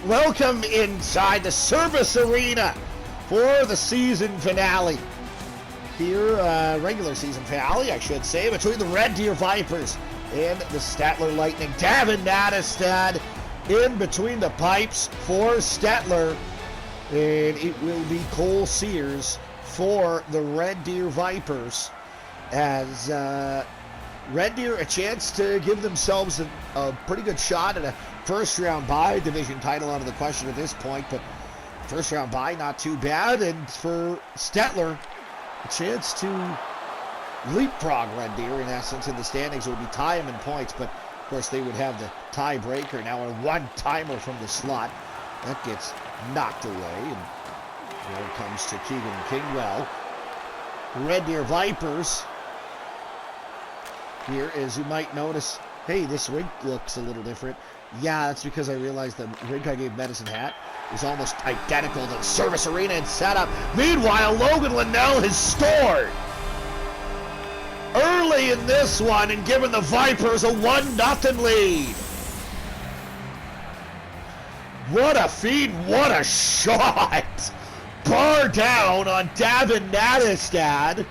Welcome inside the service arena for the season finale. Here, regular season finale, I should say, between the Red Deer Vipers and the Stettler Lightning. Davin Nadestad in between the pipes for Stettler, and it will be Cole Sears for the Red Deer Vipers, as Red Deer a chance to give themselves a pretty good shot at a first-round bye. Division title out of the question at this point, but first-round bye not too bad. And for Stettler, a chance to leapfrog Red Deer, in essence, in the standings. It would be tie them in points, but of course they would have the tiebreaker now, a one-timer from the slot. That gets knocked away, and here it comes to Keegan Kingwell. Red Deer Vipers, here, as you might notice, hey, this rink looks a little different. Yeah, that's because I realized the rink I gave Medicine Hat is almost identical to the service arena and setup. Meanwhile, Logan Linnell has scored early in this one and given the Vipers a 1-0 lead. What a feed, what a shot. Bar down on Davin Nadestad,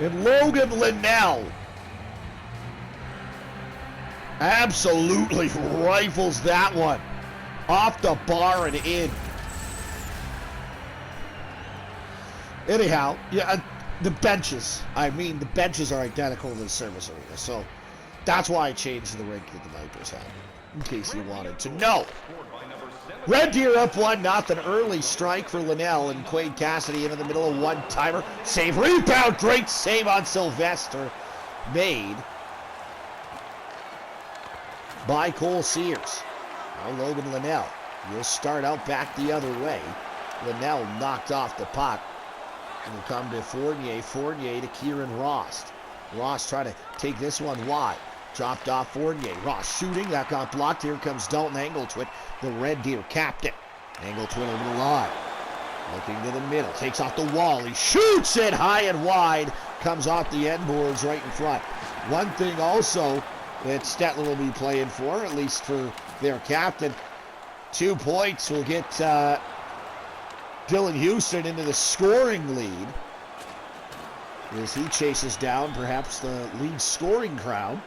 and Logan Linnell absolutely rifles that one off the bar and in. Anyhow, yeah, the benches are identical to the service arena, so that's why I changed the rink that the Vipers had, in case you wanted to know. Red Deer up 1-0, early strike for Linnell, and Quade Cassidy into the middle of one-timer. Save, rebound, great save on Sylvester, made by Cole Sears. Now Logan Linnell will start out back the other way. Linnell knocked off the puck. It'll come to Fournier. Fournier to Kieran Rost. Rost trying to take this one wide. Dropped off Fournier. Rost shooting. That got blocked. Here comes Dalton Engletwit, the Red Deer captain. Engletwit over the line. Looking to the middle. Takes off the wall. He shoots it high and wide. Comes off the end boards right in front. One thing also that Stettler will be playing for, at least for their captain. 2 points will get Dylan Houston into the scoring lead as he chases down perhaps the lead scoring crown.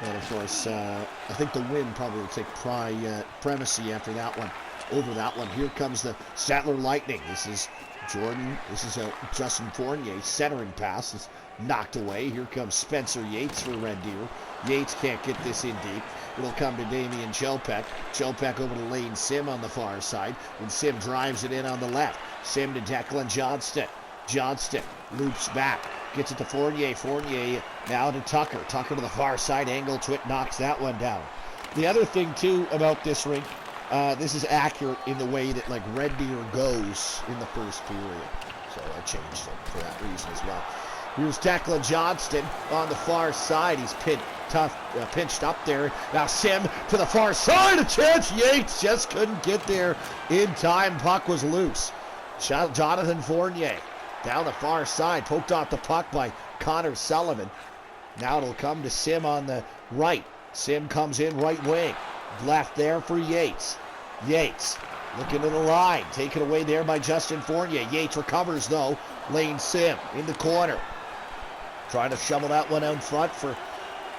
And of course, I think the win probably will take primacy after that one, over that one. Here comes the Stettler Lightning. This is Jordan. This is a Justin Fournier centering pass. It's knocked away. Here comes Spencer Yates for Red Deer. Yates can't get this in deep. It'll come to Damian Chelpeck. Chelpeck over to Lane Sim on the far side. And Sim drives it in on the left. Sim to Declan Johnston. Johnston loops back. Gets it to Fournier. Fournier now to Tucker. Tucker to the far side. Engletwit knocks that one down. The other thing, too, about this rink, this is accurate in the way that, like, Red Deer goes in the first period. So I changed it for that reason as well. Here's Declan Johnston on the far side. He's pinched up there. Now Sim to the far side. A chance. Yates just couldn't get there in time. Puck was loose. Jonathan Fournier down the far side. Poked off the puck by Connor Sullivan. Now it'll come to Sim on the right. Sim comes in right wing. Left there for Yates. Yates looking to the line. Taken away there by Justin Fournier. Yates recovers though. Lane Sim in the corner. Trying to shovel that one out front for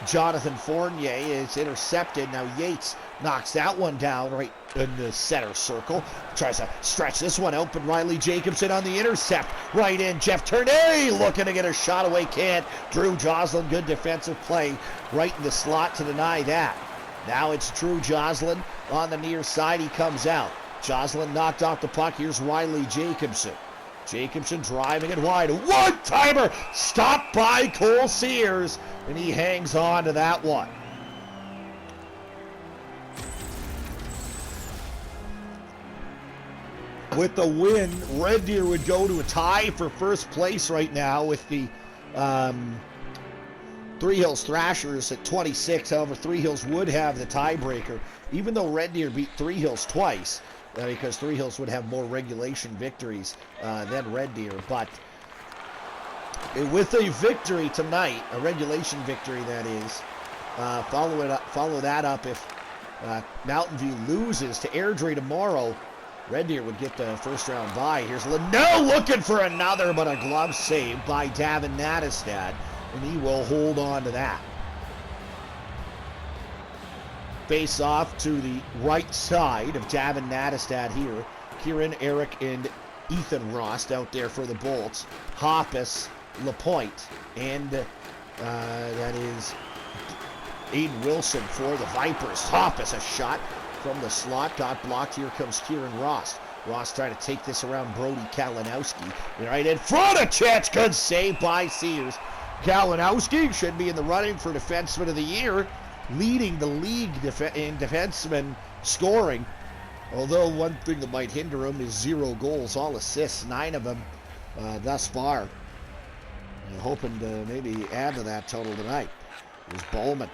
Jonathan Fournier. It's intercepted. Now Yates knocks that one down right in the center circle. Tries to stretch this one out, but Riley Jacobson on the intercept. Right in. Jeff Turnay looking to get a shot away. Can't. Drew Joslin, good defensive play right in the slot to deny that. Now it's Drew Joslin on the near side. He comes out. Joslin knocked off the puck. Here's Riley Jacobson. Jacobson driving it wide. A one-timer stopped by Cole Sears, and he hangs on to that one. With the win, Red Deer would go to a tie for first place right now with the Three Hills Thrashers at 26. However, Three Hills would have the tiebreaker, even though Red Deer beat Three Hills twice. Because Three Hills would have more regulation victories than Red Deer. But with a victory tonight, a regulation victory that is, follow that up if Mountain View loses to Airdrie tomorrow, Red Deer would get the first round bye. Here's Linnell looking for another, but a glove save by Davin Nattestad, and he will hold on to that. Face off to the right side of Davin Nattestad here. Kieran, Eric, and Ethan Rost out there for the Bolts. Hoppus, LaPointe, and that is Aiden Wilson for the Vipers. Hoppus, a shot from the slot, got blocked. Here comes Kieran Rost. Rost trying to take this around Brody Kalinowski. Right in front of Chance, good save by Sears. Kalinowski should be in the running for Defenseman of the Year, leading the league in defenseman scoring. Although one thing that might hinder him is 0 goals, all assists, 9 of them thus far. And hoping to maybe add to that total tonight. There's Bowman.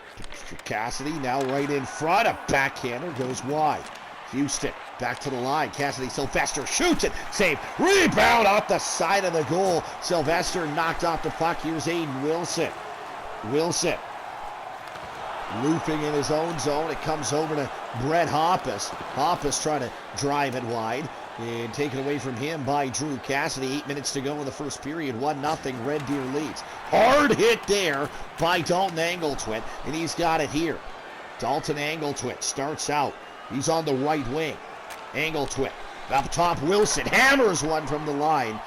Cassidy now right in front. A backhander goes wide. Houston back to the line. Cassidy, Sylvester shoots it. Save. Rebound off the side of the goal. Sylvester knocked off the puck. Here's Aiden Wilson. Wilson looping in his own zone. It comes over to Brett Hoppus. Hoppus trying to drive it wide. And taken away from him by Drew Cassidy. 8 minutes to go in the first period. 1-0 Red Deer leads. Hard hit there by Dalton Angletwit. And he's got it here. Dalton Angletwit starts out. He's on the right wing. Angletwit up top. Wilson hammers one from the line.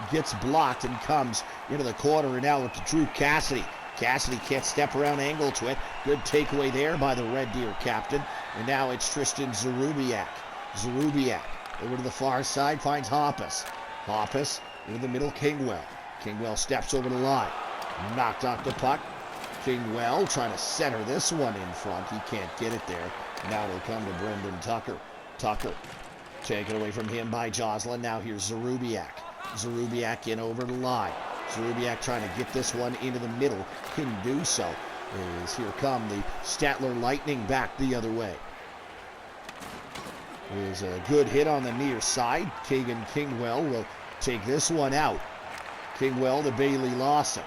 Gets blocked and comes into the corner. And now to Drew Cassidy. Cassidy can't step around Angletwit. Good takeaway there by the Red Deer captain. And now it's Tristan Zarubiak. Zarubiak over to the far side, finds Hoppus. Hoppus into the middle, Kingwell. Kingwell steps over the line. Knocked off the puck. Kingwell trying to center this one in front. He can't get it there. Now it'll come to Brendan Tucker. Tucker taken away from him by Jocelyn. Now here's Zarubiak. Zarubiak in over the line. Zarubiak trying to get this one into the middle. Couldn't do so. As here come the Stettler Lightning back the other way. Is a good hit on the near side. Kagan Kingwell will take this one out. Kingwell to Bailey Lawson.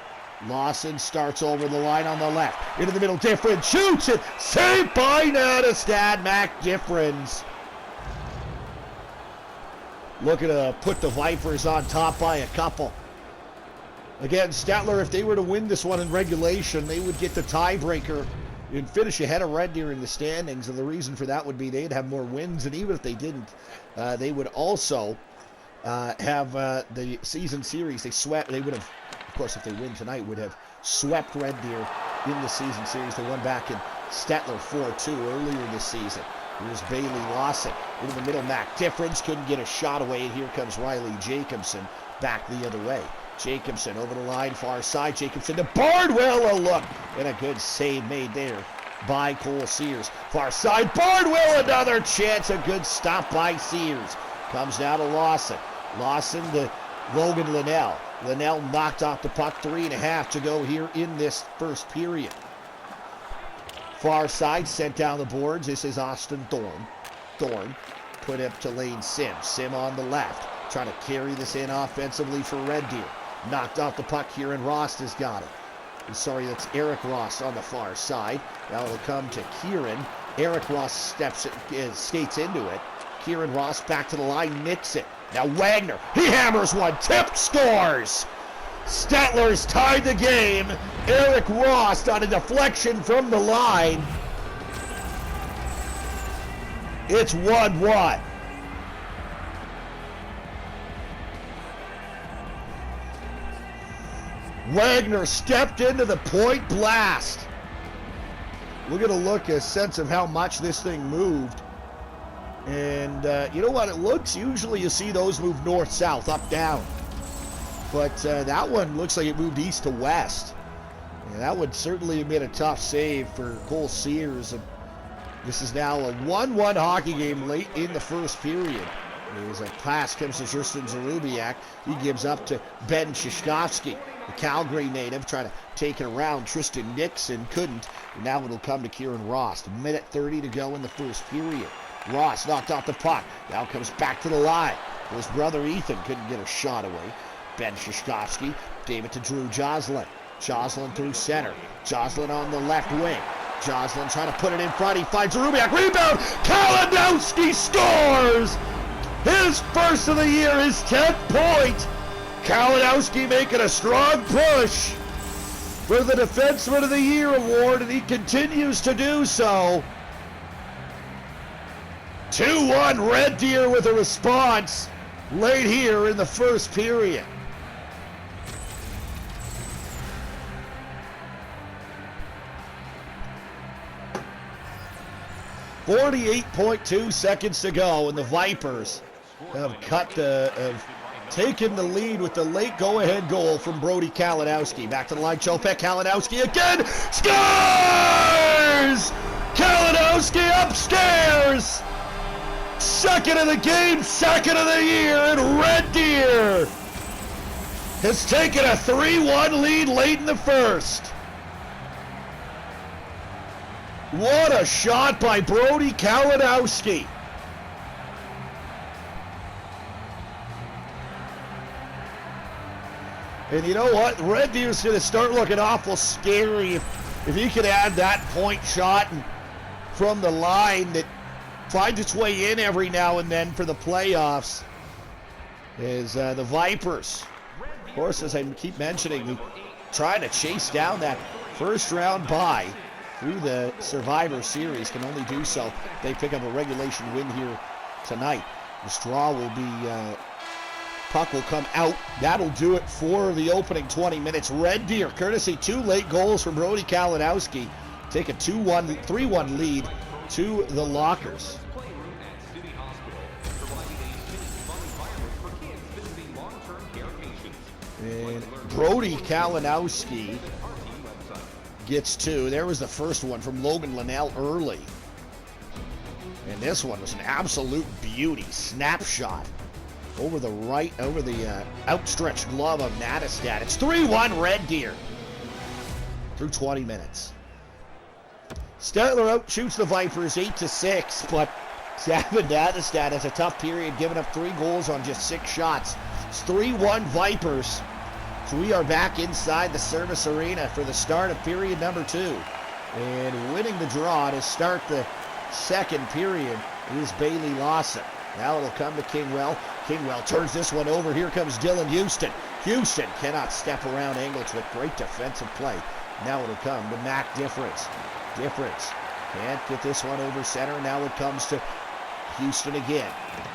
Lawson starts over the line on the left. Into the middle, Difference shoots it. Saved by Nattestad. Mac Difference looking to put the Vipers on top by a couple. Again, Stettler, if they were to win this one in regulation, they would get the tiebreaker and finish ahead of Red Deer in the standings, and the reason for that would be they'd have more wins, and even if they didn't, they would also have the season series. They would have, of course, if they win tonight, would have swept Red Deer in the season series. They won back in Stettler 4-2 earlier this season. Here's Bailey Lawson into the middle. Mac Difference couldn't get a shot away, and here comes Riley Jacobson back the other way. Jacobson over the line, far side. Jacobson to Bardwell, a look, and a good save made there by Cole Sears. Far side, Bardwell, another chance, a good stop by Sears. Comes now to Lawson. Lawson to Logan Linnell. Linnell knocked off the puck, 3.5 to go here in this first period. Far side, sent down the boards. This is Austin Thorne. Thorne put up to Lane Sim. Sim on the left, trying to carry this in offensively for Red Deer. Knocked off the puck here, and Rost has got it. I'm sorry, that's Eric Rost on the far side. Now it'll come to Kieran. Eric Rost skates into it. Kieran Rost back to the line, nicks it. Now Wagner, he hammers one, tipped, scores! Stettler's tied the game. Eric Rost on a deflection from the line. It's 1-1. Wagner stepped into the point blast. We're going to look a sense of how much this thing moved. And you know what it looks? Usually you see those move north-south, up-down. But that one looks like it moved east to west. And that would certainly have been a tough save for Cole Sears. And this is now a 1-1 hockey game late in the first period. As a pass comes to Tristan Zarubiak. He gives up to Ben Shishkovsky, the Calgary native, trying to take it around. Tristan Nixon couldn't. And now it'll come to Kieran Rost. 1:30 to go in the first period. Rost knocked off the puck. Now comes back to the line. His brother Ethan couldn't get a shot away. Ben Shishkovsky gave it to Drew Joslin. Joslin through center. Joslin on the left wing. Jocelyn trying to put it in front. He finds Rubiak. Rebound. Kalinowski scores! His first of the year, his 10th point. Kalinowski making a strong push for the Defenseman of the Year award, and he continues to do so. 2-1 Red Deer with a response late here in the first period. .2 seconds to go, and the Vipers have taken the lead with the late go-ahead goal from Brody Kalinowski. Back to the line, Chopek. Kalinowski again scores! Kalinowski upstairs! Second of the game, second of the year, and Red Deer has taken a 3-1 lead late in the first. What a shot by Brody Kalinowski. And you know what? Red Deer's going to start looking awful scary if he can add that point shot from the line that finds its way in every now and then for the playoffs. Is the Vipers, of course, as I keep mentioning, trying to chase down that first round bye through the Survivor Series, can only do so. They pick up a regulation win here tonight. The straw will be, puck will come out. That'll do it for the opening 20 minutes. Red Deer, courtesy 2 late goals from Brody Kalinowski, take a 3-1 lead to the Lockers. And Brody Kalinowski gets 2. There was the first one from Logan Linnell early. And this one was an absolute beauty. Snapshot over the outstretched glove of Nattestad. It's 3-1 Red Deer through 20 minutes. Stettler outshoots the Vipers 8-6, but Gavin Nattestad has a tough period, giving up 3 goals on just 6 shots. It's 3-1 Vipers. So we are back inside the service arena for the start of period number 2. And winning the draw to start the second period is Bailey Lawson. Now it'll come to Kingwell. Kingwell turns this one over. Here comes Dylan Houston. Houston cannot step around Engeltz with great defensive play. Now it'll come to Mac Difference. Difference can't get this one over center. Now it comes to Houston again.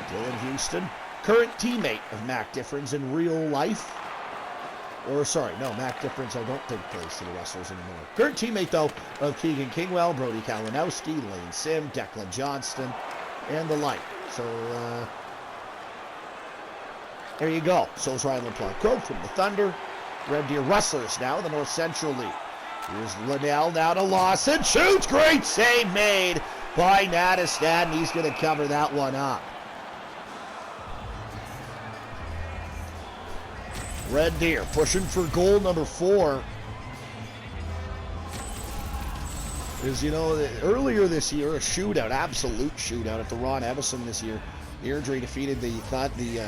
Dylan Houston, current teammate of Mac Difference in real life. Or, sorry, no, Mac Difference I don't think plays to the Rustlers anymore. Current teammate, though, of Keegan Kingwell, Brody Kalinowski, Lane Sim, Declan Johnston, and the like. So, there you go. So is Ryan LeBlanc from the Thunder. Red Deer Rustlers now in the North Central League. Here's Linnell now to Lawson. Shoots! Great save made by Nattestad, and he's going to cover that one up. Red Deer pushing for goal number 4. As you know, earlier this year, a shootout, absolute shootout at the Ron Evison this year. Airdrie defeated the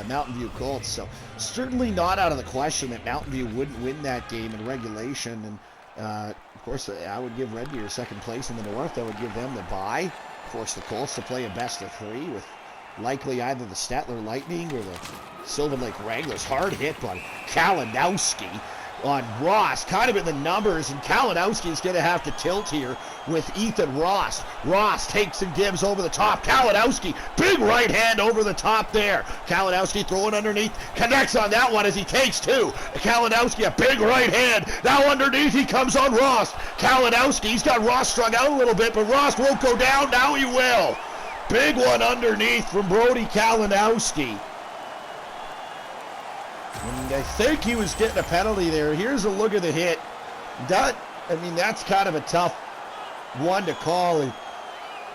Mountain View Colts, so certainly not out of the question that Mountain View wouldn't win that game in regulation. And of course, I would give Red Deer second place in the North. I would give them the bye. Force the Colts to play a best of 3 with likely either the Stettler Lightning or the Sylvan Lake Wranglers. Hard hit by Kalinowski on Ross, kind of in the numbers, and Kalinowski is going to have to tilt here with Ethan Ross. Ross takes and gives over the top. Kalinowski, big right hand over the top there. Kalinowski throwing underneath, connects on that one as he takes 2. Kalinowski, a big right hand. Now underneath he comes on Ross. Kalinowski, he's got Ross strung out a little bit, but Ross won't go down. Now he will. Big one underneath from Brody Kalinowski. And I think he was getting a penalty there. Here's a look at the hit. That's kind of a tough one to call. And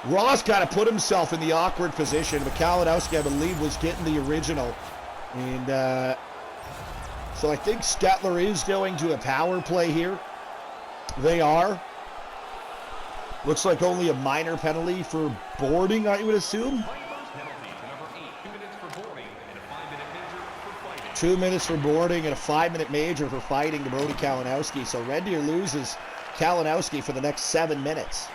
Ross kind of put himself in the awkward position, but Kalinowski, I believe, was getting the original. And so I think Stettler is going to a power play here. They are. Looks like only a minor penalty for boarding, I would assume. 2 minutes for boarding and a 5-minute major for fighting to Brody Kalinowski. So Red Deer loses Kalinowski for the next 7 minutes.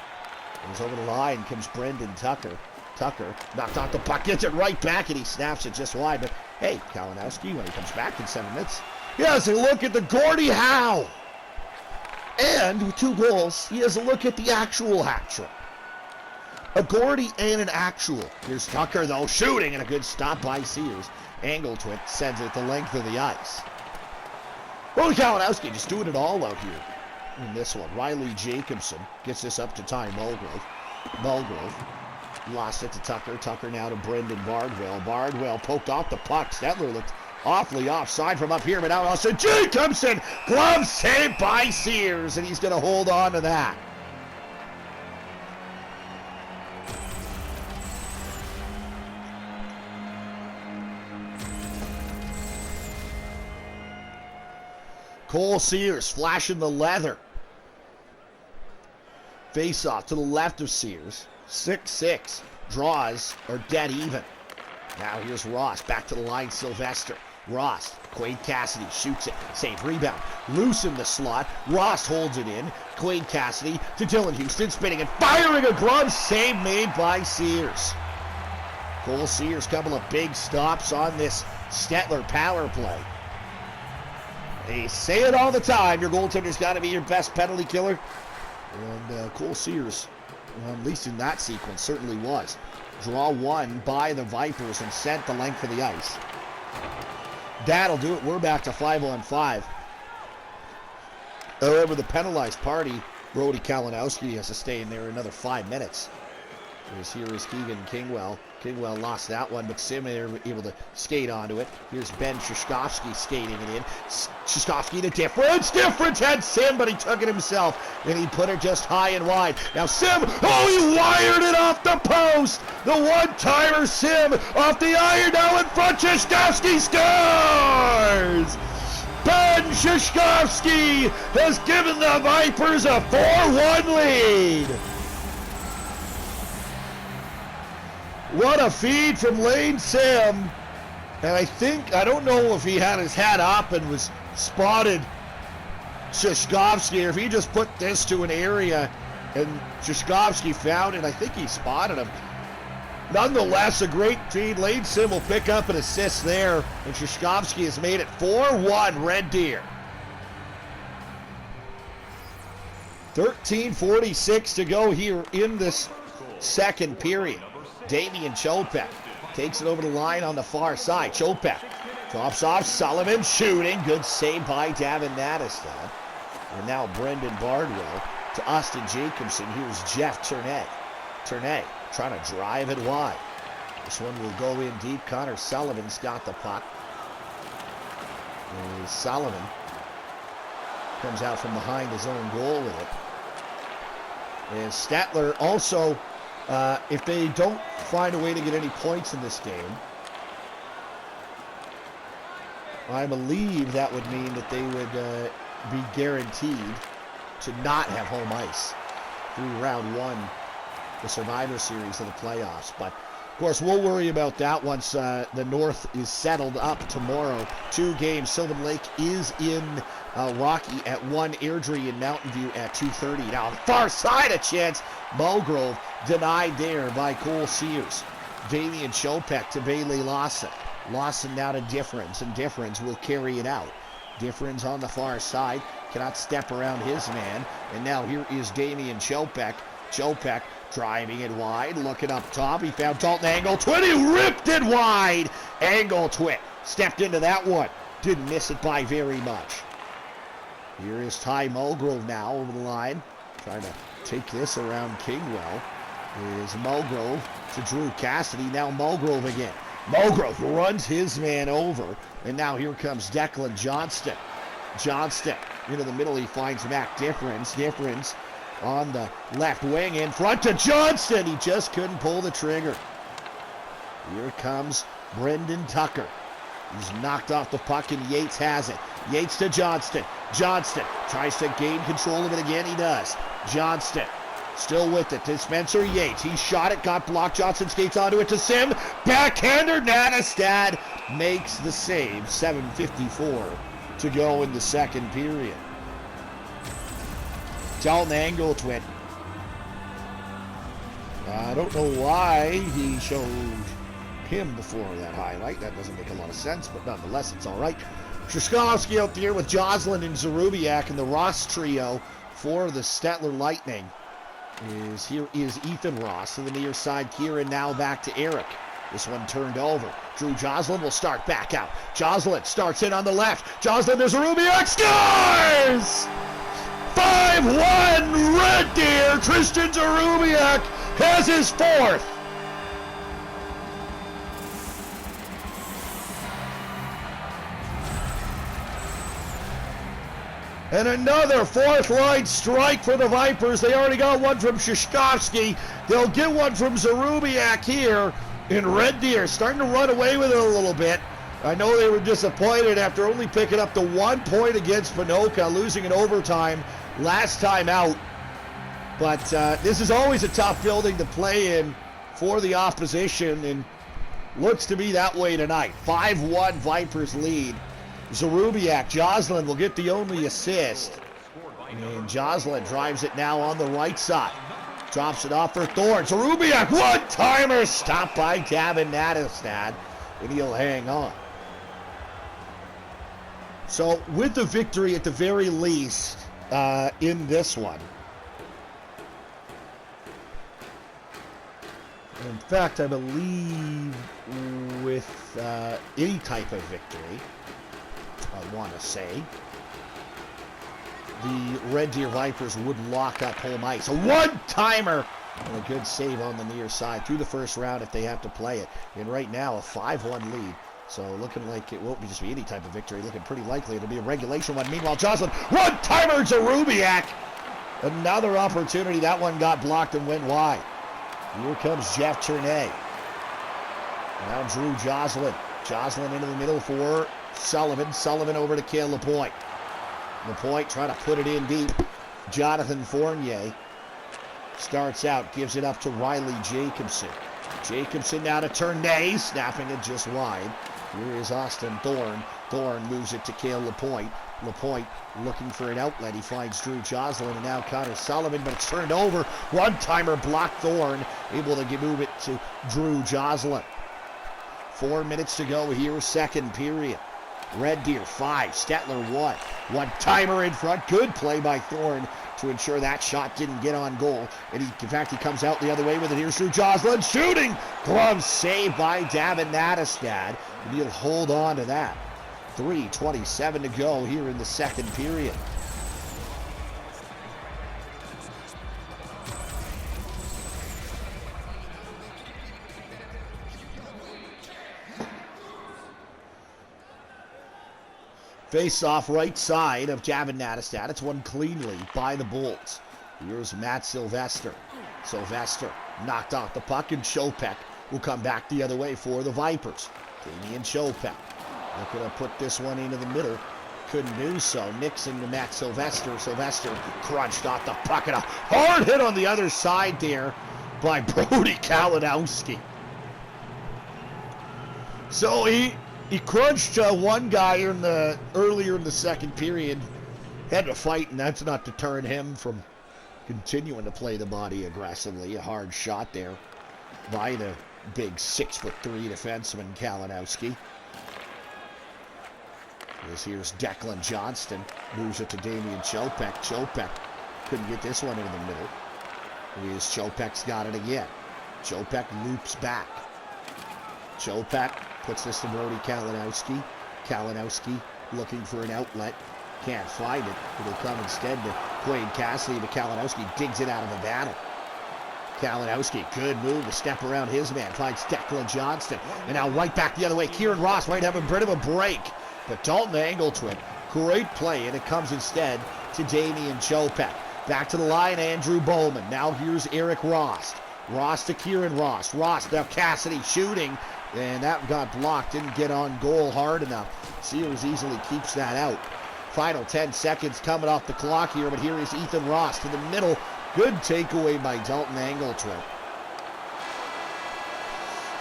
Goes over the line, comes Brendan Tucker. Tucker knocked off the puck, gets it right back, and he snaps it just wide. But hey, Kalinowski, when he comes back in 7 minutes, he has a look at the Gordie Howe. And with 2 goals, he has a look at the actual hat trick. A Gordie and an actual. Here's Tucker, though, shooting, and a good stop by Sears. Angle twit sends it the length of the ice. Well, Kalinowski just doing it all out here in this one. Riley Jacobson gets this up to Ty Mulgrove. Mulgrove lost it to Tucker. Tucker now to Brendan Bardwell. Bardwell poked off the puck. Stettler looked awfully offside from up here, but now also Jacobson. Glove saved by Sears, and he's going to hold on to that. Cole Sears flashing the leather. Face off to the left of Sears. 6-6. Draws are dead even. Now here's Ross. Back to the line, Sylvester. Ross. Quade Cassidy shoots it. Save rebound. Loose in the slot. Ross holds it in. Quade Cassidy to Dylan Houston. Spinning and firing a glove save made by Sears. Cole Sears, couple of big stops on this Stettler power play. They say it all the time, your goaltender's got to be your best penalty killer. And Cole Sears, at least in that sequence, certainly was. Draw one by the Vipers and sent the length of the ice. That'll do it. We're back to 5-on-5. However, the penalized party, Brody Kalinowski, has to stay in there another 5 minutes. Here is Keegan Kingwell. Kingwell lost that one, but Sim able to skate onto it. Here's Ben Shishkovsky skating it in. Shishkovsky to difference had Sim, but he took it himself, and he put it just high and wide. Now Sim, he wired it off the post! The one-timer Sim off the iron, now in front, Shishkovsky scores! Ben Shishkovsky has given the Vipers a 4-1 lead! What a feed from Lane Sim. And I don't know if he had his hat up and was spotted Shishkovsky, or if he just put this to an area and Shishkovsky found it. I think he spotted him. Nonetheless, a great feed. Lane Sim will pick up an assist there, and Shishkovsky has made it 4-1 Red Deer. 13:46 to go here in this second period. Damian Chopek takes it over the line on the far side. Chopek drops off. Sullivan shooting. Good save by Davin Nadestad. And now Brendan Bardwell to Austin Jacobson. Here's Jeff Turnay. Turnay trying to drive it wide. This one will go in deep. Connor Sullivan's got the puck. And Sullivan comes out from behind his own goal with it. And Stettler also, if they don't find a way to get any points in this game, I believe that would mean that they would be guaranteed to not have home ice through round one, the Survivor Series of the playoffs. But, of course, we'll worry about that once the North is settled up tomorrow. 2 games. Sylvan Lake is in Rocky at 1, Airdrie in Mountain View at 2:30. Now, on the far side, a chance. Mulgrove denied there by Cole Sears. Damian Chopek to Bailey Lawson. Lawson now to Difference, and Difference will carry it out. Difference on the far side, cannot step around his man. And now here is Damian Chopek. Chopek driving it wide, looking up top. He found Dalton Angle Twit. He ripped it wide. Angle Twit stepped into that one. Didn't miss it by very much. Here is Ty Mulgrove now over the line. Trying to take this around Kingwell. Is Mulgrove to Drew Cassidy. Now Mulgrove again. Mulgrove runs his man over. And now here comes Declan Johnston. Johnston into the middle. He finds Mac Difference. Difference on the left wing in front to Johnston. He just couldn't pull the trigger. Here comes Brendan Tucker. He's knocked off the puck and Yates has it. Yates to Johnston. Johnston tries to gain control of it again. He does. Johnston still with it to Spencer Yates. He shot it, got blocked. Johnson skates onto it to Sim. Backhander. Nadestad makes the save. 7:54 to go in the second period. Dalton Angle Twin I don't know why he showed him before that highlight. That doesn't make a lot of sense, but nonetheless, it's all right. Trzaskowski out there with Joslin and Zarubiak, and the Ross trio for the Stettler Lightning. Here is Ethan Ross to the near side. Kieran now back to Eric. This one turned over. Drew Joslin will start back out. Joslin starts in on the left. Joslin to Zarubiak, scores! 5-1 Red Deer. Tristan Zarubiak has his fourth. And another fourth-line strike for the Vipers. They already got one from Trzaskowski. They'll get one from Zarubiak here. And Red Deer starting to run away with it a little bit. I know they were disappointed after only picking up the 1 point against Ponoka, losing in overtime last time out. But this is always a tough building to play in for the opposition, and looks to be that way tonight. 5-1 Vipers lead. Zarubiak, Joslin will get the only assist. And Joslin drives it now on the right side. Drops it off for Thorne. Zarubiak, one-timer, stopped by Gavin Nattestad, and he'll hang on. So with the victory at the very least in this one. In fact, I believe with any type of victory, I want to say, the Red Deer Vipers would lock up home ice. A one-timer and a good save on the near side through the first round if they have to play it. And right now, a 5-1 lead. So looking like it won't just be any type of victory. Looking pretty likely it'll be a regulation one. Meanwhile, Joslin, one-timer to Zarubiak. Another opportunity. That one got blocked and went wide. Here comes Jeff Turnay. Now Drew Joslin. Joslin into the middle for Sullivan. Sullivan over to Cale Lapointe. Lapointe trying to put it in deep. Jonathan Fournier starts out, gives it up to Riley Jacobson. Jacobson now to Turnay, snapping it just wide. Here is Austin Thorne. Thorne moves it to Cale Lapointe. Lapointe looking for an outlet. He finds Drew Joslin and now Connor Sullivan, but it's turned over. One-timer blocked Thorne, able to move it to Drew Joslin. 4 minutes to go here, second period. Red Deer 5, Stettler 1. One-timer in front. Good play by Thorne to ensure that shot didn't get on goal. And in fact, he comes out the other way with it. Here's Drew Joslin shooting. Glove saved by Davin Nattestad. And he'll hold on to that. 3:27 to go here in the second period. Face off right side of Davin Nattestad. It's won cleanly by the Bulls. Here's Matt Sylvester. Sylvester knocked off the puck, and Chopek will come back the other way for the Vipers. Damian Chopek looking to put this one into the middle. Couldn't do so. Nixon to Matt Sylvester. Sylvester crunched off the puck, and a hard hit on the other side there by Brody Kalinowski. So he crunched one guy earlier in the second period. Had to fight, and that's not deterring him from continuing to play the body aggressively. A hard shot there by the big 6'3" defenseman Kalinowski. Here's Declan Johnston. Moves it to Damian Chopek. Chopek couldn't get this one into the middle. Here's Chopek's got it again. Chopek loops back. Chopek puts this to Brody Kalinowski. Kalinowski looking for an outlet. Can't find it. It'll come instead to Quade Cassidy, but Kalinowski digs it out of the battle. Kalinowski, good move to step around his man. Finds Declan Johnston. And now right back the other way. Kieran Ross might have a bit of a break. But Dalton Angleton, great play, and it comes instead to Damian Chopek. Back to the line, Andrew Bowman. Now here's Eric Ross. Ross to Kieran Ross. Ross, now Cassidy shooting. And that got blocked, didn't get on goal hard enough. Sears easily keeps that out. Final 10 seconds coming off the clock here, but here is Ethan Ross to the middle. Good takeaway by Dalton Angleton.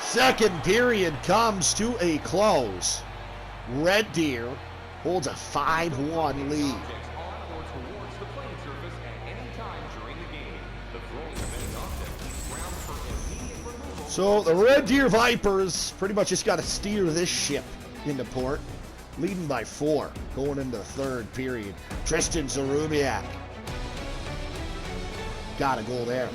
Second period comes to a close. Red Deer holds a 5-1 lead. So the Red Deer Vipers pretty much just got to steer this ship into port. Leading by 4 going into the third period. Tristan Zarubiak got a goal there.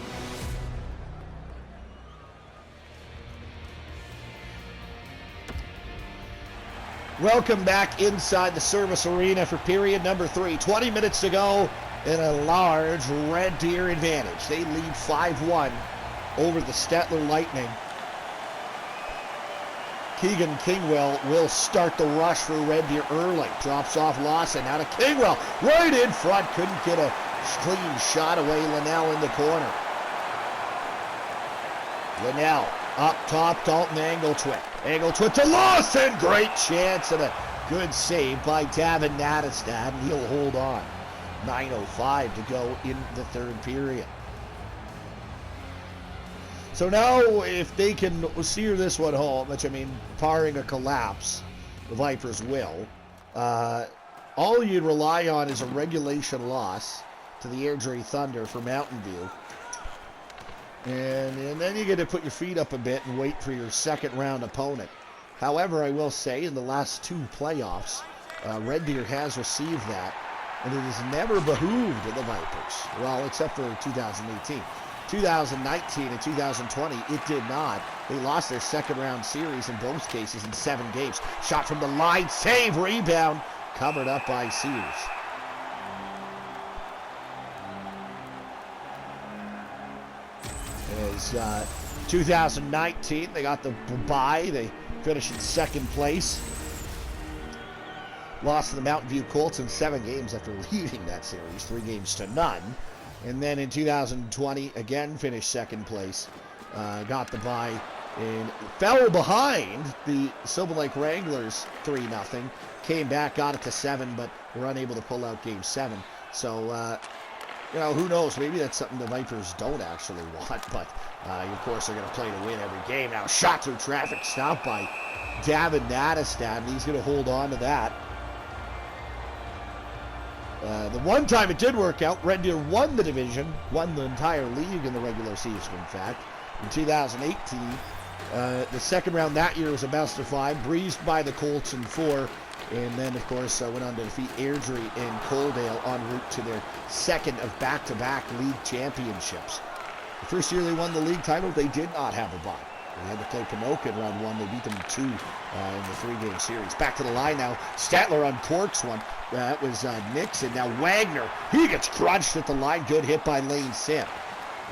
Welcome back inside the service arena for period number 3. 20 minutes to go and a large Red Deer advantage. They lead 5-1 over the Stettler Lightning. Keegan Kingwell will start the rush for Red Deer early. Drops off Lawson. Now to Kingwell. Right in front. Couldn't get a clean shot away. Linnell in the corner. Linnell up top. Dalton Angletwit. Angletwit to Lawson. Great chance and a good save by Davin Nattestad. And he'll hold on. 9:05 to go in the third period. So now, if they can steer this one home, which, I mean, barring a collapse, the Vipers will, all you'd rely on is a regulation loss to the Airdrie Thunder for Mountain View. And then you get to put your feet up a bit and wait for your second-round opponent. However, I will say, in the last 2 playoffs, Red Deer has received that, and it has never behooved the Vipers. Well, except for 2018. 2019 and 2020, it did not. They lost their second-round series in both cases in 7 games. Shot from the line, save, rebound, covered up by Sears. As 2019, they got the bye. They finished in second place. Lost to the Mountain View Colts in 7 games after leading that series, 3-0. And then in 2020, again finished second place. Got the bye and fell behind the Silver Lake Wranglers 3-0. Came back, got it to 7, but were unable to pull out Game 7. So, who knows? Maybe that's something the Vipers don't actually want. But, of course, they're going to play to win every game. Now, shot through traffic, stopped by Davin Nattestad, and he's going to hold on to that. The one time it did work out, Red Deer won the division, won the entire league in the regular season, in fact. In 2018, the second round that year was a best of 5, breezed by the Colts in 4, and then, of course, went on to defeat Airdrie and Coaldale en route to their second of back-to-back league championships. The first year they won the league title, they did not have a bye. They had to play Pinoca in round 1. They beat them 2 in the 3-game series. Back to the line now. Stettler uncorks one. That was Nixon. Now Wagner. He gets crunched at the line. Good hit by Lane Sim.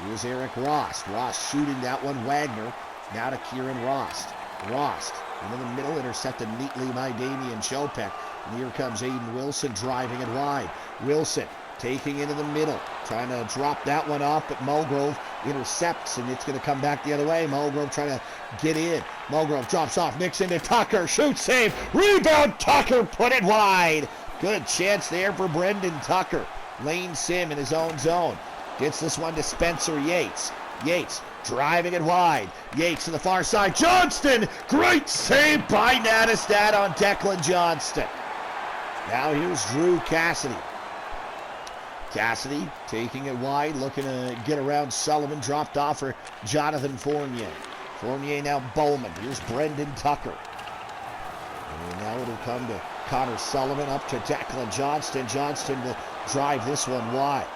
Here's Eric Rost. Rost shooting that one. Wagner. Now to Kieran Rost. Rost into the middle. Intercepted neatly by Damian Chopek. And here comes Aiden Wilson driving it wide. Wilson taking into the middle, trying to drop that one off, but Mulgrove intercepts, and it's going to come back the other way. Mulgrove trying to get in. Mulgrove drops off, Nixon to Tucker, shoot, save, rebound, Tucker put it wide. Good chance there for Brendan Tucker. Lane Sim in his own zone. Gets this one to Spencer Yates. Yates driving it wide. Yates to the far side. Johnston, great save by Nattestad on Declan Johnston. Now here's Drew Cassidy. Cassidy taking it wide, looking to get around Sullivan, dropped off for Jonathan Fournier. Fournier now Bowman. Here's Brendan Tucker. And now it'll come to Connor Sullivan, up to Declan Johnston. Johnston will drive this one wide.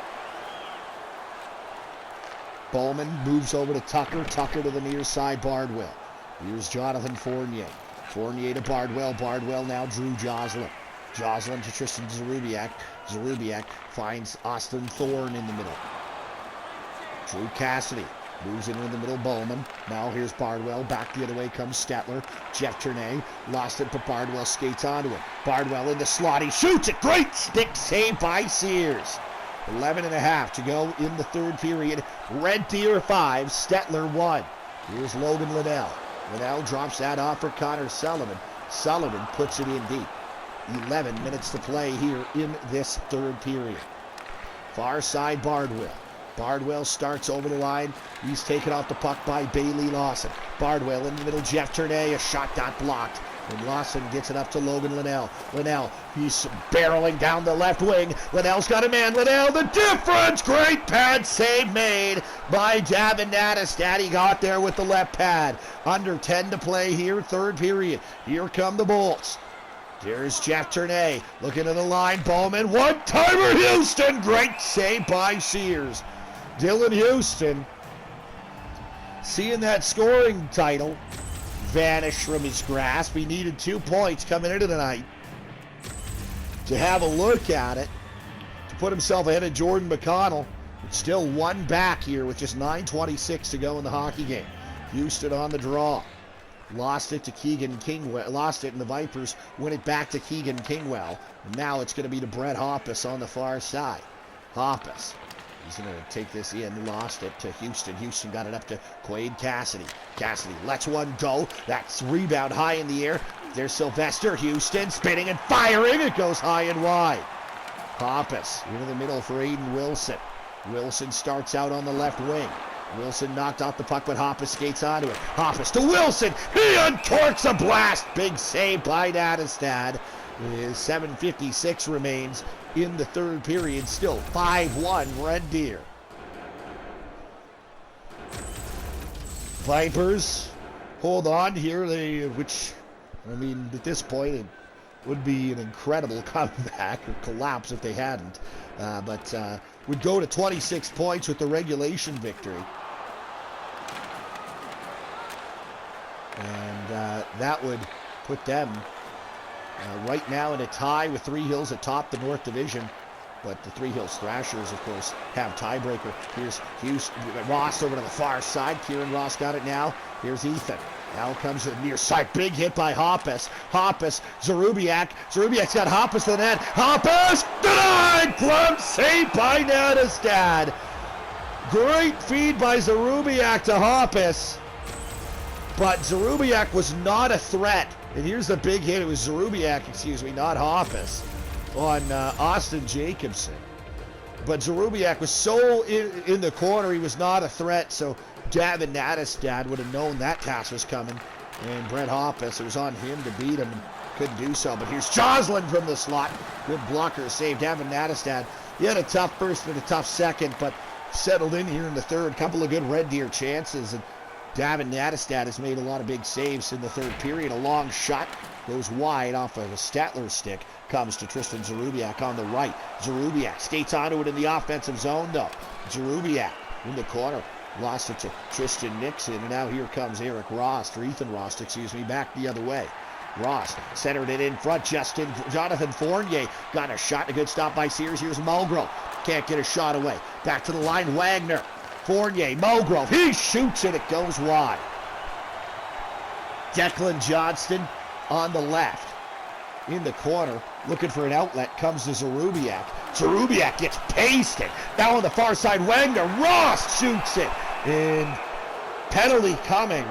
Bowman moves over to Tucker. Tucker to the near side, Bardwell. Here's Jonathan Fournier. Fournier to Bardwell. Bardwell now Drew Joslin. Joslin to Tristan Zarubiak. Zarubiak finds Austin Thorne in the middle. Drew Cassidy moves into the middle. Bowman. Now here's Bardwell. Back the other way comes Stettler. Jeff Turnay lost it, but Bardwell skates onto it. Bardwell in the slot. He shoots it. Great stick save by Sears. 11.5 to go in the third period. Red Deer 5, Stettler 1. Here's Logan Liddell. Liddell drops that off for Connor Sullivan. Sullivan puts it in deep. 11 minutes to play here in this third period. Far side Bardwell. Bardwell starts over the line. He's taken off the puck by Bailey Lawson. Bardwell in the middle. Jeff Turnay. A shot not blocked. And Lawson gets it up to Logan Linnell. Linnell, he's barreling down the left wing. Linnell's got a man. Linnell, the difference! Great pad save made by Davin Nattestad. He got there with the left pad. Under 10 to play here, third period. Here come the Bolts. Here's Jeff Turnay looking at the line. Bowman, one-timer Houston. Great save by Sears. Dylan Houston, seeing that scoring title vanish from his grasp. He needed 2 points coming into tonight to have a look at it, to put himself ahead of Jordan McConnell. It's still one back here with just 9:26 to go in the hockey game. Houston on the draw. Lost it to Keegan Kingwell. Lost it, and the Vipers win it back to Keegan Kingwell. And now it's going to be to Brett Hoppus on the far side. Hoppus. He's going to take this in. Lost it to Houston. Houston got it up to Quade Cassidy. Cassidy lets one go. That's rebound high in the air. There's Sylvester. Houston spinning and firing. It goes high and wide. Hoppus into the middle for Aiden Wilson. Wilson starts out on the left wing. Wilson knocked off the puck, but Hoppus skates onto it. Hoppus to Wilson. He uncorks a blast. Big save by Nattestad. 7:56 remains in the third period. Still 5-1 Red Deer. Vipers hold on here. Which, I mean, at this point, it would be an incredible comeback or collapse if they hadn't. But would go to 26 points with the regulation victory. And that would put them right now in a tie with Three Hills atop the North Division. But the Three Hills Thrashers, of course, have tiebreaker. Here's Houston, Ross over to the far side. Kieran Ross got it now. Here's Ethan. Now comes the near side. Big hit by Hoppus. Hoppus, Zarubiak. Zarubiak's got Hoppus to the net. Hoppus denied! Glove save by Nattestad. Great feed by Zarubiak to Hoppus. But Zarubiak was not a threat. And here's the big hit. It was Zarubiak, not Hoppus, on Austin Jacobson. But Zarubiak was so in the corner, he was not a threat. So Davin Nattestad would have known that pass was coming. And Brett Hoppus, it was on him to beat him, and couldn't do so. But here's Joslin from the slot. Good blocker save. Davin Nattestad, he had a tough first and a tough second, but settled in here in the third. Couple of good Red Deer chances. And Davin Nattestad has made a lot of big saves in the third period. A long shot goes wide off of a Stettler stick. Comes to Tristan Zarubiak on the right. Zarubiak skates onto it in the offensive zone, though. Zarubiak in the corner. Lost it to Tristan Nixon. And now here comes Ethan Ross, back the other way. Ross centered it in front. Jonathan Fournier got a shot. A good stop by Sears. Here's Mulgrove. Can't get a shot away. Back to the line. Wagner. Fournier. Mulgrove. He shoots it. It goes wide. Declan Johnston on the left. In the corner, looking for an outlet, comes to Zarubiak. Zarubiak gets pasted. Now on the far side, Wagner. Ross shoots it. And penalty coming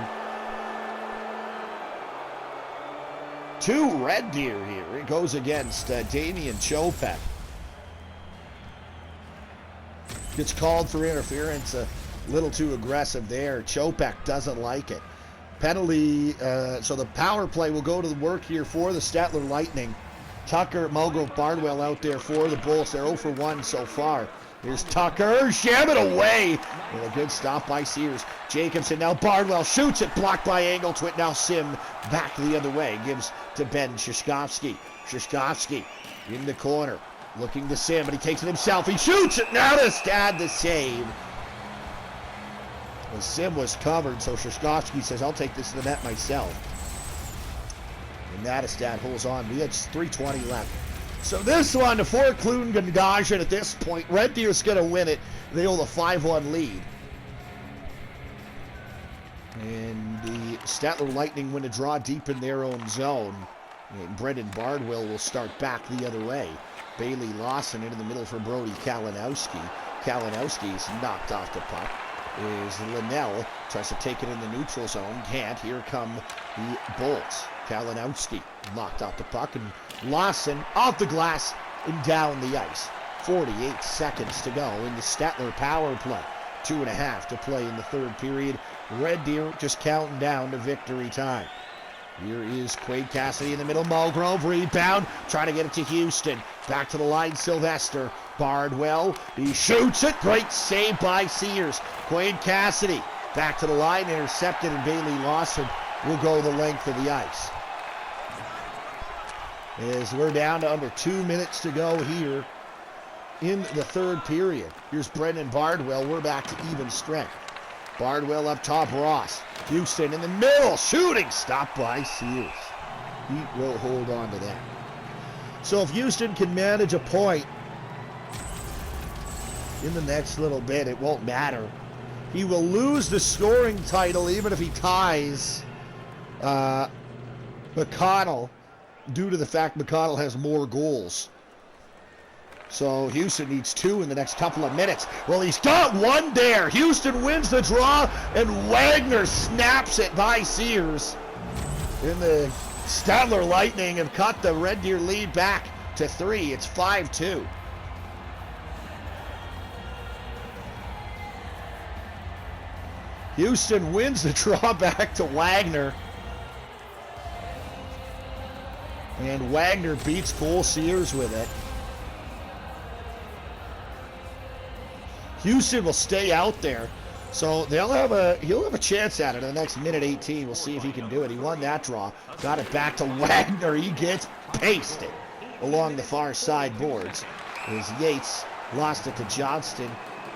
to Red Deer here. It goes against Damian Chopek. Gets called for interference. A little too aggressive there. Chopek doesn't like it. Penalty, so the power play will go to the work here for the Stettler Lightning. Tucker, Mulgrove, Bardwell out there for the Bulls. They're 0 for 1 so far. Here's Tucker, jam it away. And a good stop by Sears. Jacobson, now Bardwell shoots it, blocked by Angletwit. Now Sim back the other way, gives to Ben Shishkovsky. Shishkovsky in the corner, looking to Sim, but he takes it himself. He shoots it, Nattestad the save. The Sim was covered, so Shishkovsky says, I'll take this to the net myself. And Nattestad holds on. We had 3:20 left. So this one, for Clune Gundagajan at this point, Red Deer's going to win it. They hold a 5-1 lead. And the Stettler Lightning win a draw deep in their own zone. And Brendan Bardwell will start back the other way. Bailey Lawson into the middle for Brody Kalinowski. Kalinowski's knocked off the puck. Is Linnell, tries to take it in the neutral zone, can't. Here come the Bolts. Kalinowski knocked out the puck, and Lawson off the glass and down the ice. 48 seconds to go in the Stettler power play. 2.5 to play in the third period. Red Deer just counting down to victory time. Here is Quade Cassidy in the middle. Mulgrove rebound. Trying to get it to Houston. Back to the line, Sylvester. Bardwell. He shoots it. Great save by Sears. Quade Cassidy back to the line. Intercepted, and Bailey Lawson will go the length of the ice. As we're down to under 2 minutes to go here in the third period. Here's Brendan Bardwell. We're back to even strength. Bardwell up top, Ross. Houston in the middle, shooting, stopped by Sears. He will hold on to that. So if Houston can manage a point in the next little bit, it won't matter. He will lose the scoring title even if he ties McConnell, due to the fact McConnell has more goals. So Houston needs 2 in the next couple of minutes. Well, he's got 1 there. Houston wins the draw, and Wagner snaps it by Sears. And the Stettler Lightning have cut the Red Deer lead back to 3. It's 5-2. Houston wins the draw back to Wagner. And Wagner beats Cole Sears with it. Houston will stay out there, so he'll have a chance at it in the next minute 18. We'll see if he can do it. He won that draw, got it back to Wagner. He gets pasted along the far side boards. As Yates lost it to Johnston,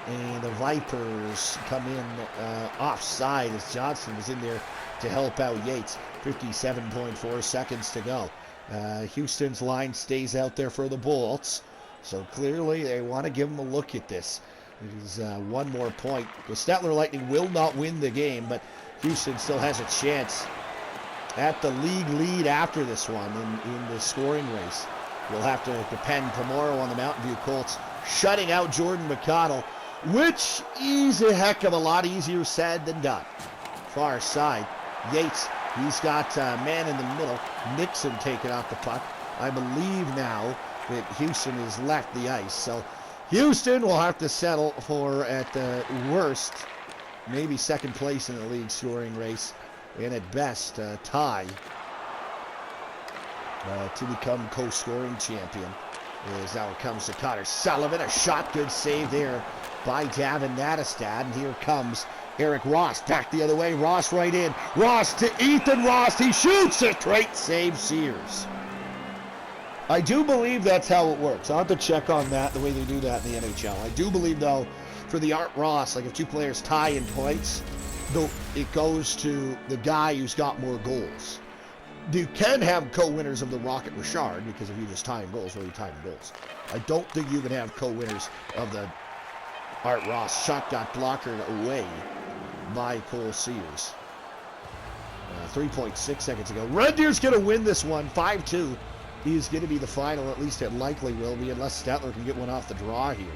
and the Vipers come in offside as Johnston was in there to help out Yates. 57.4 seconds to go. Houston's line stays out there for the Bolts, so clearly they want to give them a look at this. There's 1 more point. The Stettler Lightning will not win the game, but Houston still has a chance at the league lead after this one in the scoring race. We'll have to depend tomorrow on the Mountain View Colts shutting out Jordan McConnell, which is a heck of a lot easier said than done. Far side, Yates, he's got a man in the middle. Nixon taking out the puck. I believe now that Houston has left the ice, so Houston will have to settle for, at the worst, maybe second place in the league scoring race, and at best, tie to become co-scoring champion. As now it comes to Connor Sullivan, a shot, good save there by Davin Nattestad, and here comes Eric Ross, back the other way, Ross right in, Ross to Ethan Ross, he shoots it, great save, Sears. I do believe that's how it works. I'll have to check on that, the way they do that in the NHL. I do believe, though, for the Art Ross, like if 2 players tie in points, it goes to the guy who's got more goals. You can have co-winners of the Rocket Richard, because if you just tie in goals, well, you tie in goals. I don't think you can have co-winners of the Art Ross. Shot got blockered away by Cole Sears. 3.6 seconds ago. Red Deer's going to win this one, 5-2. He is going to be the final, at least it likely will be, unless Stettler can get one off the draw here.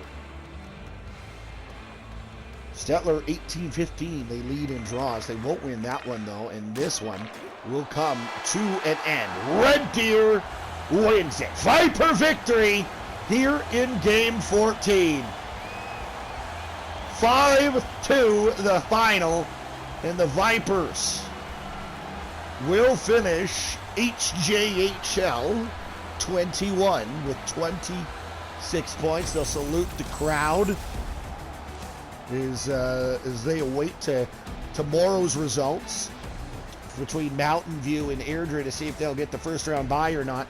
Stettler 18-15, they lead in draws. They won't win that one, though, and this one will come to an end. Red Deer wins it. Viper victory here in Game 14. 5-2 the final, and the Vipers will finish HJHL 21 with 26 points. They'll salute the crowd as they await tomorrow's results between Mountain View and Airdrie to see if they'll get the first round bye or not.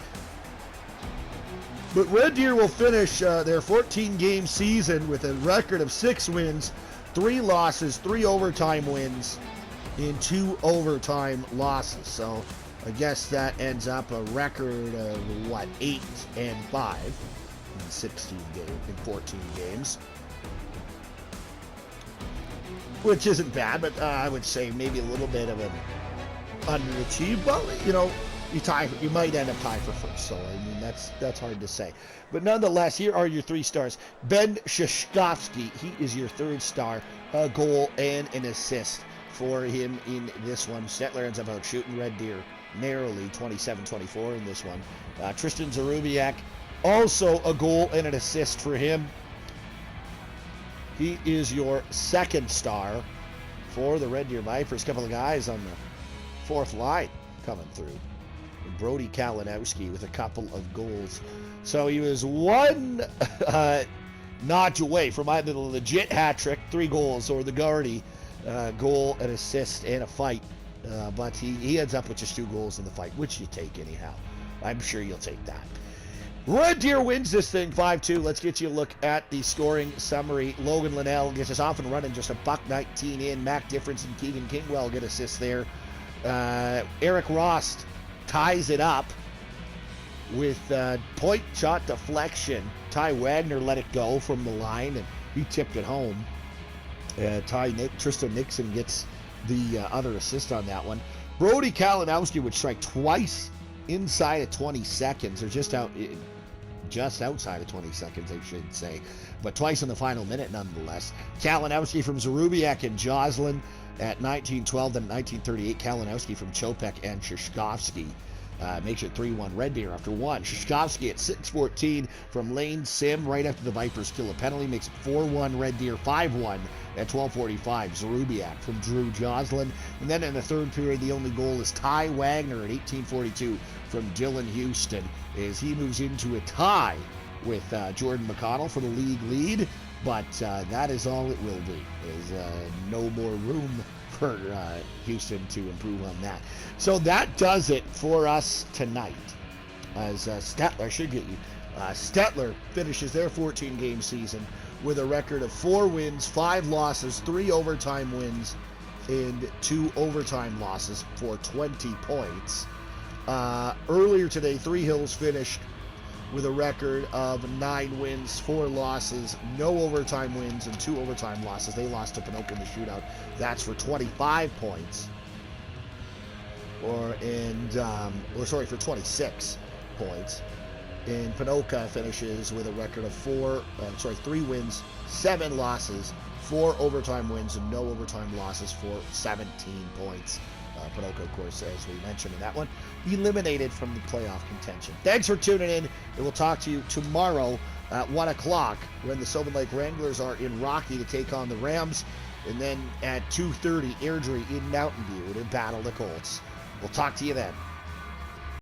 But Red Deer will finish their 14-game season with a record of 6 wins, 3 losses, 3 overtime wins, and 2 overtime losses. So I guess that ends up a record of 8-5 in 14 games, which isn't bad, but I would say maybe a little bit of an underachieved. Well, you might end up tied for first, so I mean that's hard to say. But nonetheless, here are your 3 stars. Ben Shashkovsky, he is your 3rd star, a goal and an assist for him in this one. Stettler ends up out shooting Red Deer narrowly, 27-24 in this one. Tristan Zarubiak, also a goal and an assist for him. He is your 2nd star for the Red Deer Vipers. A couple of guys on the 4th line. coming through. And Brody Kalinowski with a couple of goals. So he was one notch away from either the legit hat trick, 3 goals, or the Gardy goal, an assist, and a fight. But he ends up with just 2 goals in the fight, which you take anyhow. I'm sure you'll take that. Red Deer wins this thing 5-2. Let's get you a look at the scoring summary. Logan Linnell gets us off and running, just a $1.19 in. Mac Difference and Keegan Kingwell get assists there. Eric Rost ties it up with point shot deflection. Ty Wagner let it go from the line, and he tipped it home. Tristan Nixon gets the other assist on that one. Brody Kalinowski would strike twice inside of 20 seconds, or just outside of 20 seconds, I should say, but twice in the final minute nonetheless. Kalinowski from Zarubiak and Joslin at 1912, then 1938, Kalinowski from Chopek and Shishkovsky makes it 3-1 Red Deer after 1. Shishkovsky at 6:14 from Lane Sim right after the Vipers kill a penalty, makes it 4-1 Red Deer, 5-1 at 12:45. Zarubiak from Drew Joslin. And then in the third period, the only goal is Ty Wagner at 18:42 from Dylan Houston as he moves into a tie with Jordan McConnell for the league lead. But that is all it will be. There's no more room for Houston to improve on that. So that does it for us tonight. As Stettler, I should get you. Stettler finishes their 14-game season with a record of 4 wins, 5 losses, 3 overtime wins, and 2 overtime losses for 20 points. Earlier today, Three Hills finished with a record of 9 wins, 4 losses, no overtime wins, and 2 overtime losses. They lost to Pinoca in the shootout. That's for 25 points. For 26 points. And Pinoca finishes with a record of 3 wins, 7 losses, 4 overtime wins, and no overtime losses for 17 points. Pinoca, of course, as we mentioned in that one, eliminated from the playoff contention. Thanks for tuning in, and we'll talk to you tomorrow at 1 o'clock when the Sylvan Lake Wranglers are in Rocky to take on the Rams, and then at 2:30, Airdrie in Mountain View to battle the Colts. We'll talk to you then.